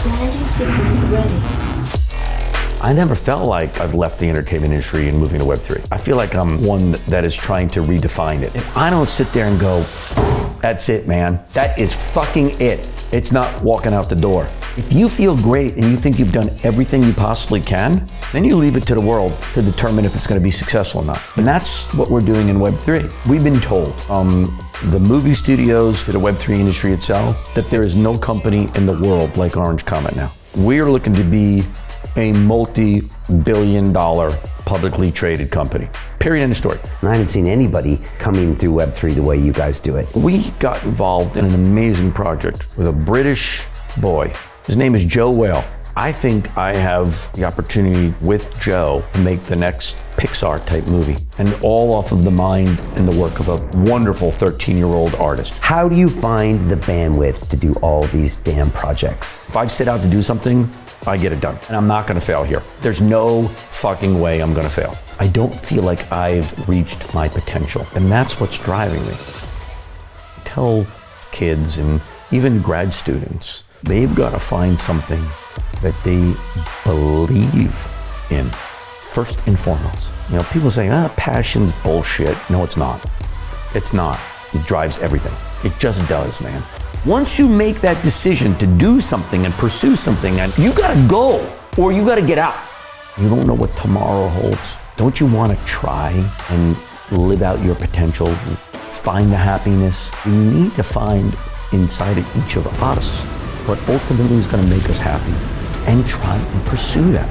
Landing sequence ready. I never felt like I've left the entertainment industry and moving to Web3. I feel like I'm one that is trying to redefine it. If I don't sit there and go, that's it, man, that is fucking it. It's not walking out the door. If you feel great and you think you've done everything you possibly can, then you leave it to the world to determine if it's going to be successful or not. And that's what we're doing in Web3. We've been told, the movie studios to the Web3 industry itself, that there is no company in the world like Orange Comet now. We're looking to be a multi-billion-dollar publicly traded company. Period, end of story. And I haven't seen anybody coming through Web3 the way you guys do it. We got involved in an amazing project with a British boy. His name is Joe Whale. I think I have the opportunity with Joe to make the next Pixar type movie, and all off of the mind and the work of a wonderful 13-year-old artist. How do you find the bandwidth to do all these damn projects? If I set out to do something, I get it done. And I'm not gonna fail here. There's no fucking way I'm gonna fail. I don't feel like I've reached my potential, and that's what's driving me. I tell kids and even grad students, they've gotta find something that they believe in, first and foremost. You know, people say, passion's bullshit. No, it's not. It's not. It drives everything. It just does, man. Once you make that decision to do something and pursue something, and you gotta go, or you gotta get out. You don't know what tomorrow holds. Don't you wanna try and live out your potential, find the happiness? We need to find inside of each of us what ultimately is gonna make us happy, and try and pursue that.